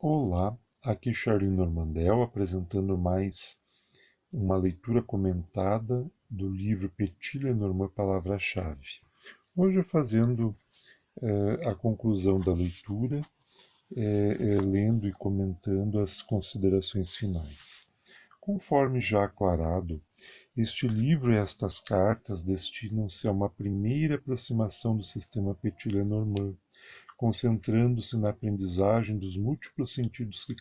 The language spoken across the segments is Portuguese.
Olá, aqui Charlie Normandel apresentando mais uma leitura comentada do livro Petit Lenormand Palavra-Chave. Hoje fazendo a conclusão da leitura, lendo e comentando as considerações finais. Conforme já aclarado, este livro e estas cartas destinam-se a uma primeira aproximação do sistema Petit Lenormand, concentrando-se na aprendizagem dos múltiplos sentidos que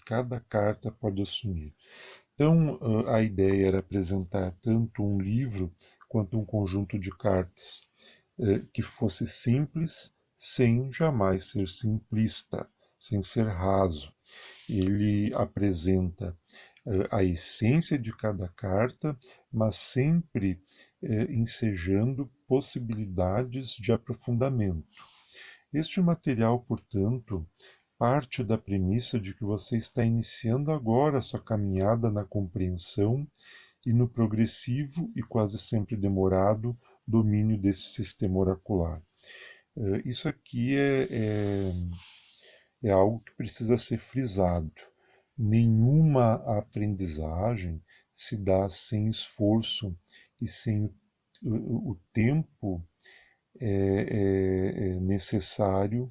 cada carta pode assumir. Então, a ideia era apresentar tanto um livro quanto um conjunto de cartas que fosse simples, sem jamais ser simplista, sem ser raso. Ele apresenta a essência de cada carta, mas sempre ensejando possibilidades de aprofundamento. Este material, portanto, parte da premissa de que você está iniciando agora a sua caminhada na compreensão e no progressivo e quase sempre demorado domínio desse sistema oracular. Isso aqui é algo que precisa ser frisado. Nenhuma aprendizagem se dá sem esforço e sem o tempo necessário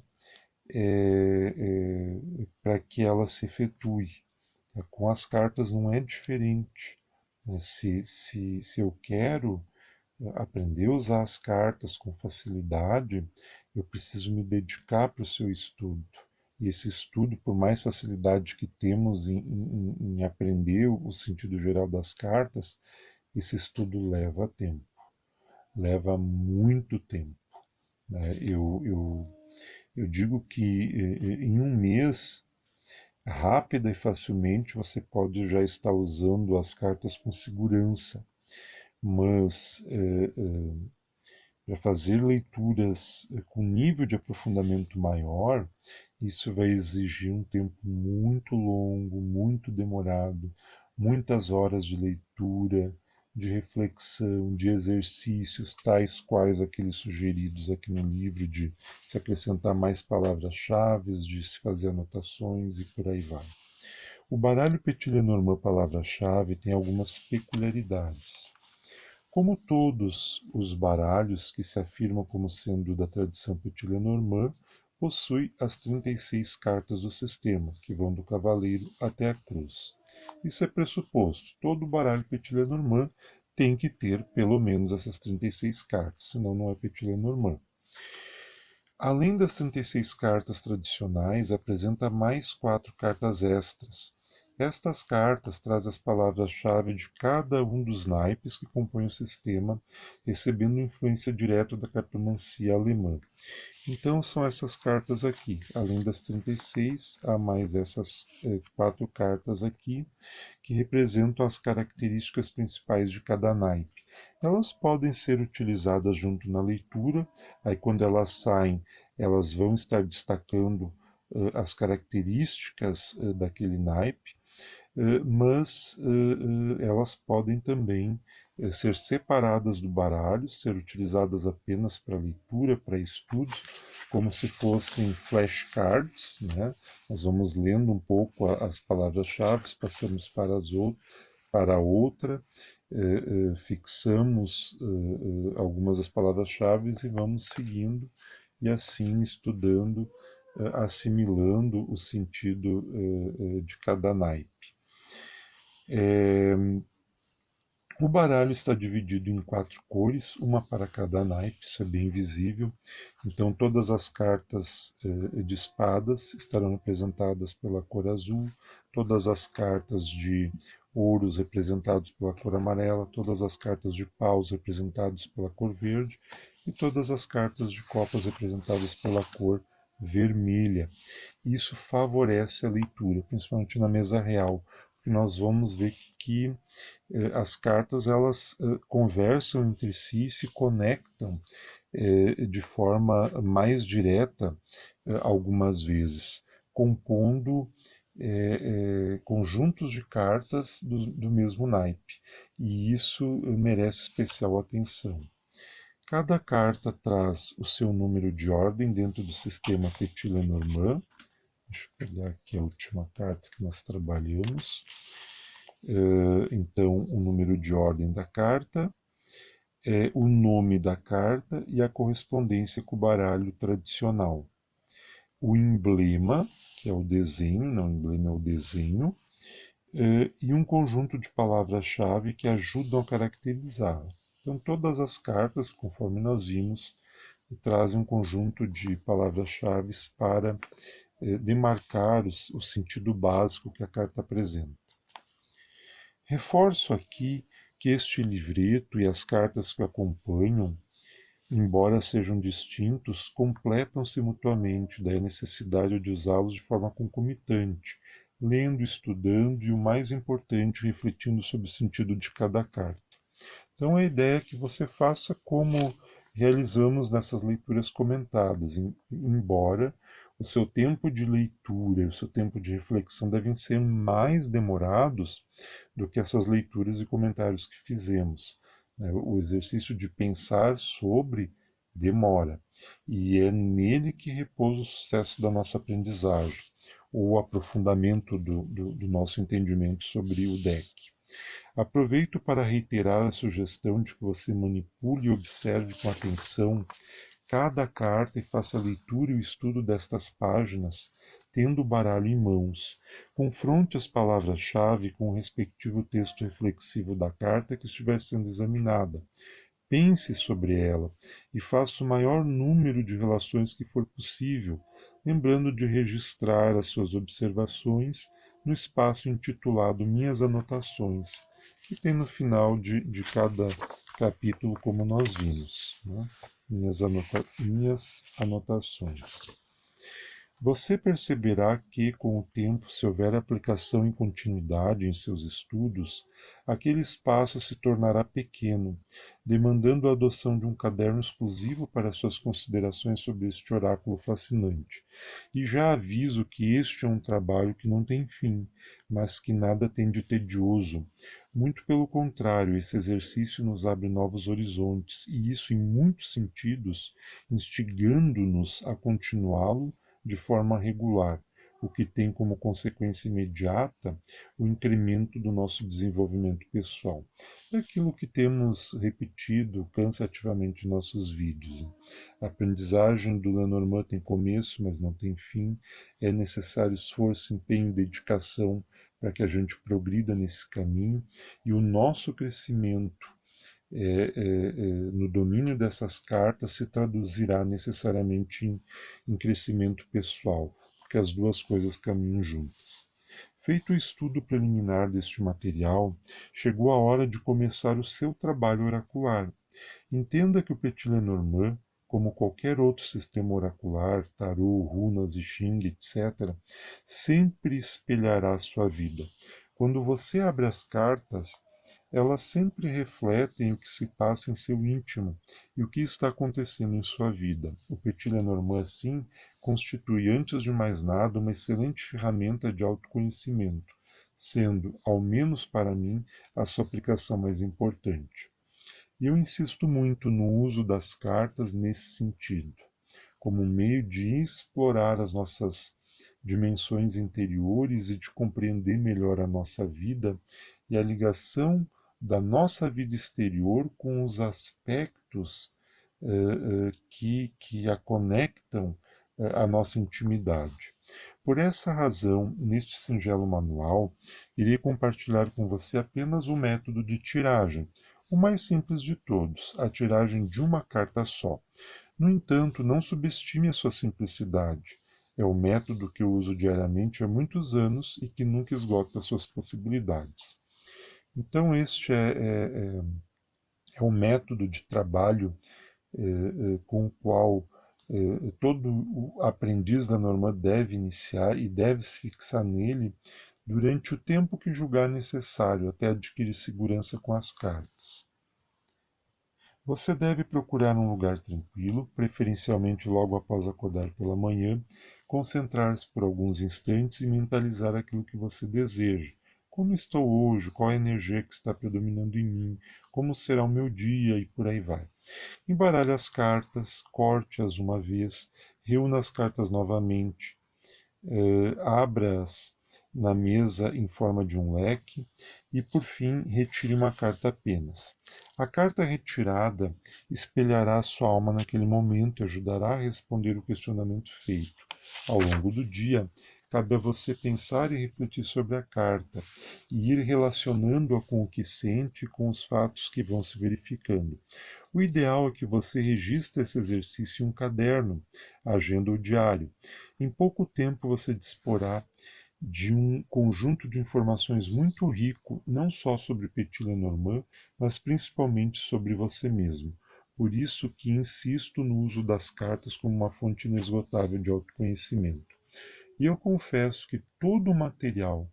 para que ela se efetue. Com as cartas não é diferente. Se eu quero aprender a usar as cartas com facilidade, eu preciso me dedicar para o seu estudo. E esse estudo, por mais facilidade que temos em aprender o sentido geral das cartas, esse estudo leva tempo, leva muito tempo. Né? Eu digo que em um mês, rápida e facilmente, você pode já estar usando as cartas com segurança, mas para fazer leituras com nível de aprofundamento maior, isso vai exigir um tempo muito longo, muito demorado, muitas horas de leitura, de reflexão, de exercícios, tais quais aqueles sugeridos aqui no livro, de se acrescentar mais palavras-chave, de se fazer anotações e por aí vai. O baralho Petit Lenormand palavra-chave tem algumas peculiaridades. Como todos os baralhos que se afirmam como sendo da tradição Petit Lenormand, possui as 36 cartas do sistema, que vão do cavaleiro até a cruz. Isso é pressuposto. Todo baralho Petit Lenormand tem que ter pelo menos essas 36 cartas, senão não é Petit Lenormand. Além das 36 cartas tradicionais, apresenta mais 4 cartas extras. Estas cartas trazem as palavras-chave de cada um dos naipes que compõem o sistema, recebendo influência direta da cartomancia alemã. Então são essas cartas aqui, além das 36, há mais essas 4 cartas aqui, que representam as características principais de cada naipe. Elas podem ser utilizadas junto na leitura, aí quando elas saem, elas vão estar destacando as características daquele naipe, mas elas podem também ser separadas do baralho, ser utilizadas apenas para leitura, para estudos, como se fossem flashcards, né? Nós vamos lendo um pouco as palavras-chave, passamos para outra, fixamos algumas das palavras-chave e vamos seguindo e assim estudando, assimilando o sentido de cada naipe. O baralho está dividido em 4 cores, uma para cada naipe, isso é bem visível. Então, todas as cartas de espadas estarão representadas pela cor azul, todas as cartas de ouros representados pela cor amarela, todas as cartas de paus representadas pela cor verde e todas as cartas de copas representadas pela cor vermelha. Isso favorece a leitura, principalmente na mesa real, porque nós vamos ver que as cartas elas conversam entre si, se conectam de forma mais direta algumas vezes, compondo conjuntos de cartas do mesmo naipe. E isso merece especial atenção. Cada carta traz o seu número de ordem dentro do sistema Petit Lenormand, Deixa eu pegar aqui a última carta que nós trabalhamos. Então, o número de ordem da carta, o nome da carta e a correspondência com o baralho tradicional. O emblema, que é o desenho, não, o emblema é o desenho, e um conjunto de palavras-chave que ajudam a caracterizá-la. Então, todas as cartas, conforme nós vimos, trazem um conjunto de palavras-chave para demarcar o sentido básico que a carta apresenta. Reforço aqui que este livreto e as cartas que o acompanham, embora sejam distintos, completam-se mutuamente, daí a necessidade de usá-los de forma concomitante, lendo, estudando e, o mais importante, refletindo sobre o sentido de cada carta. Então, a ideia é que você faça como realizamos nessas leituras comentadas, embora o seu tempo de leitura e o seu tempo de reflexão devem ser mais demorados do que essas leituras e comentários que fizemos. O exercício de pensar sobre demora, e é nele que repousa o sucesso da nossa aprendizagem, ou o aprofundamento do nosso entendimento sobre o deck. Aproveito para reiterar a sugestão de que você manipule e observe com atenção cada carta e faça a leitura e o estudo destas páginas, tendo o baralho em mãos. Confronte as palavras-chave com o respectivo texto reflexivo da carta que estiver sendo examinada. Pense sobre ela e faça o maior número de relações que for possível, lembrando de registrar as suas observações no espaço intitulado Minhas Anotações, que tem no final de cada capítulo, como nós vimos. Né? Minhas anotações. Você perceberá que, com o tempo, se houver aplicação e continuidade em seus estudos, aquele espaço se tornará pequeno, demandando a adoção de um caderno exclusivo para suas considerações sobre este oráculo fascinante. E já aviso que este é um trabalho que não tem fim, mas que nada tem de tedioso. Muito pelo contrário, esse exercício nos abre novos horizontes, e isso, em muitos sentidos, instigando-nos a continuá-lo de forma regular, o que tem como consequência imediata o incremento do nosso desenvolvimento pessoal. É aquilo que temos repetido cansativamente em nossos vídeos. A aprendizagem do Lenormand tem começo, mas não tem fim. É necessário esforço, empenho e dedicação para que a gente progrida nesse caminho, e o nosso crescimento no domínio dessas cartas se traduzirá necessariamente em crescimento pessoal, porque as duas coisas caminham juntas. Feito o estudo preliminar deste material, chegou a hora de começar o seu trabalho oracular. Entenda que o Petit Lenormand, como qualquer outro sistema oracular, tarô, runas, I Ching, etc., sempre espelhará a sua vida. Quando você abre as cartas, elas sempre refletem o que se passa em seu íntimo e o que está acontecendo em sua vida. O Petit Lenormand, assim, constitui, antes de mais nada, uma excelente ferramenta de autoconhecimento, sendo, ao menos para mim, a sua aplicação mais importante. E eu insisto muito no uso das cartas nesse sentido, como um meio de explorar as nossas dimensões interiores e de compreender melhor a nossa vida e a ligação da nossa vida exterior com os aspectos que a conectam à nossa intimidade. Por essa razão, neste singelo manual, irei compartilhar com você apenas o método de tiragem, o mais simples de todos, a tiragem de uma carta só. No entanto, não subestime a sua simplicidade. É o método que eu uso diariamente há muitos anos e que nunca esgota suas possibilidades. Então, este é o método de trabalho com o qual todo o aprendiz da norma deve iniciar e deve se fixar nele durante o tempo que julgar necessário, até adquirir segurança com as cartas. Você deve procurar um lugar tranquilo, preferencialmente logo após acordar pela manhã, concentrar-se por alguns instantes e mentalizar aquilo que você deseja. Como estou hoje? Qual a energia que está predominando em mim? Como será o meu dia? E por aí vai. Embaralhe as cartas, corte-as uma vez, reúna as cartas novamente, abra-as na mesa em forma de um leque e, por fim, retire uma carta apenas. A carta retirada espelhará a sua alma naquele momento e ajudará a responder o questionamento feito. Ao longo do dia, cabe a você pensar e refletir sobre a carta e ir relacionando-a com o que sente e com os fatos que vão se verificando. O ideal é que você registre esse exercício em um caderno, agenda ou diário. Em pouco tempo você disporá de um conjunto de informações muito rico, não só sobre Petit Lenormand, mas principalmente sobre você mesmo. Por isso que insisto no uso das cartas como uma fonte inesgotável de autoconhecimento. E eu confesso que todo o material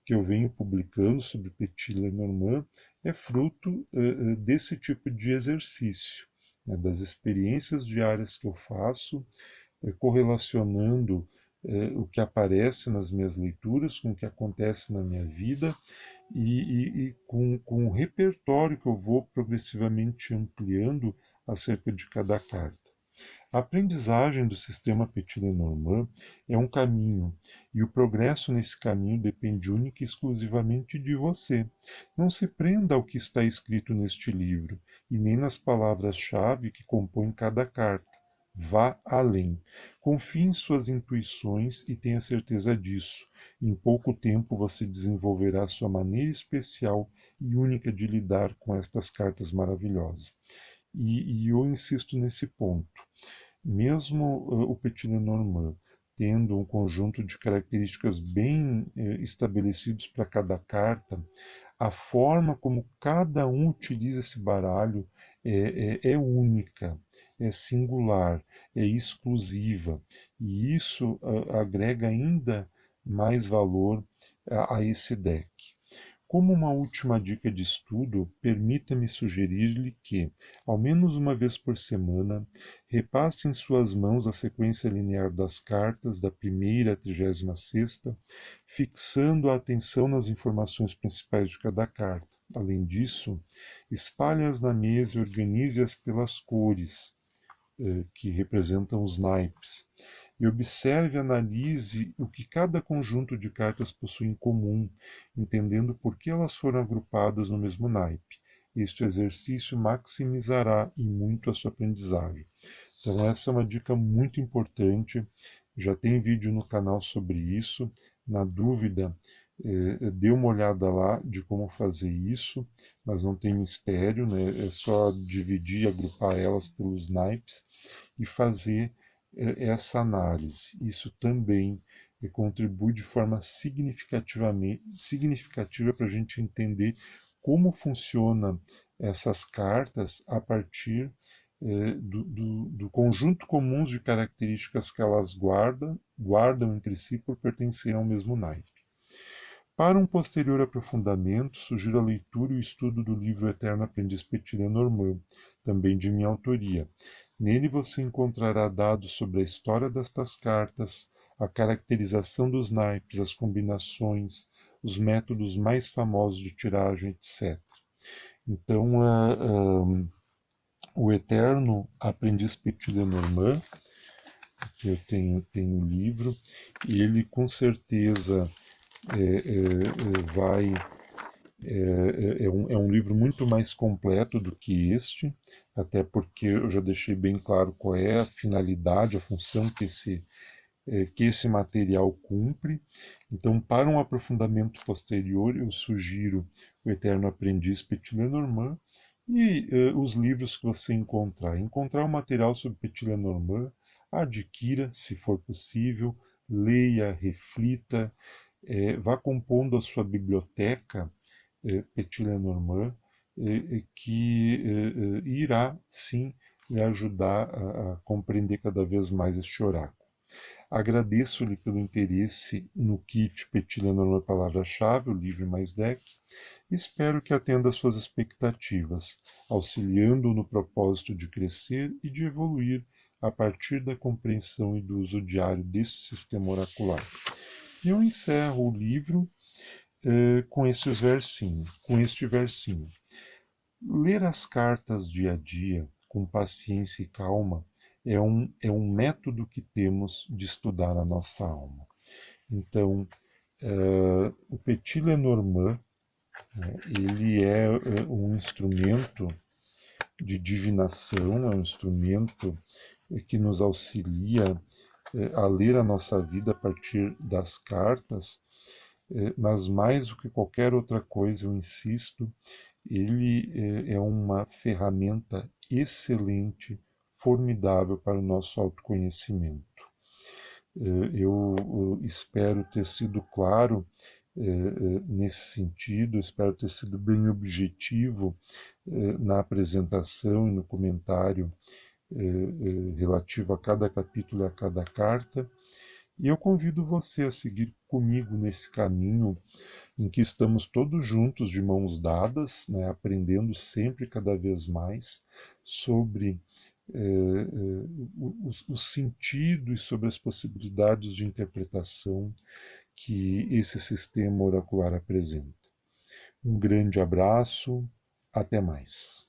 que eu venho publicando sobre Petit Lenormand é fruto desse tipo de exercício, né, das experiências diárias que eu faço, correlacionando o que aparece nas minhas leituras com o que acontece na minha vida e com o repertório que eu vou progressivamente ampliando acerca de cada carta. A aprendizagem do sistema Petit-Lenormand é um caminho, e o progresso nesse caminho depende única e exclusivamente de você. Não se prenda ao que está escrito neste livro, e nem nas palavras-chave que compõem cada carta. Vá além. Confie em suas intuições e tenha certeza disso. Em pouco tempo você desenvolverá sua maneira especial e única de lidar com estas cartas maravilhosas. E eu insisto nesse ponto. Mesmo o Petit Lenormand tendo um conjunto de características bem estabelecidos para cada carta, a forma como cada um utiliza esse baralho é única, é singular, é exclusiva, e isso agrega ainda mais valor a esse deck. Como uma última dica de estudo, permita-me sugerir-lhe que, ao menos uma vez por semana, repasse em suas mãos a sequência linear das cartas, da primeira à 36ª, fixando a atenção nas informações principais de cada carta. Além disso, espalhe-as na mesa e organize-as pelas cores, que representam os naipes. E observe e analise o que cada conjunto de cartas possui em comum, entendendo por que elas foram agrupadas no mesmo naipe. Este exercício maximizará e muito a sua aprendizagem. Então, essa é uma dica muito importante. Já tem vídeo no canal sobre isso. Na dúvida, dê uma olhada lá de como fazer isso, mas não tem mistério, né? É só dividir e agrupar elas pelos naipes e fazer essa análise. Isso também contribui de forma significativa para a gente entender como funciona essas cartas a partir do conjunto comum de características que elas guardam entre si por pertencerem ao mesmo naipe. Para um posterior aprofundamento, sugiro a leitura e o estudo do livro Eterno Aprendiz Petit Lenormand, também de minha autoria. Nele você encontrará dados sobre a história destas cartas, a caracterização dos naipes, as combinações, os métodos mais famosos de tiragem, etc. Então, o Eterno Aprendiz Petit Lenormand, que eu tenho o livro, e ele com certeza vai é um livro muito mais completo do que este, até porque eu já deixei bem claro qual é a finalidade, a função que esse material cumpre. Então, para um aprofundamento posterior, eu sugiro O Eterno Aprendiz Petit Lenormand e os livros que você encontrar. Encontrar o material sobre Petit Lenormand, adquira, se for possível, leia, reflita, vá compondo a sua biblioteca Petit Lenormand, que irá sim lhe ajudar a compreender cada vez mais este oráculo. Agradeço-lhe pelo interesse no kit Petit Lenormand Palavra-Chave, o livro mais deck. Espero que atenda às suas expectativas, auxiliando-o no propósito de crescer e de evoluir a partir da compreensão e do uso diário deste sistema oracular. E eu encerro o livro com este versinho. Ler as cartas dia a dia, com paciência e calma, é um método que temos de estudar a nossa alma. Então, o Petit Lenormand, né, ele é um instrumento de divinação, é um instrumento que nos auxilia a ler a nossa vida a partir das cartas, mas mais do que qualquer outra coisa, eu insisto, ele é uma ferramenta excelente, formidável para o nosso autoconhecimento. Eu espero ter sido claro nesse sentido, espero ter sido bem objetivo na apresentação e no comentário relativo a cada capítulo e a cada carta. E eu convido você a seguir comigo nesse caminho em que estamos todos juntos, de mãos dadas, né, aprendendo sempre cada vez mais sobre o sentido e sobre as possibilidades de interpretação que esse sistema oracular apresenta. Um grande abraço, até mais.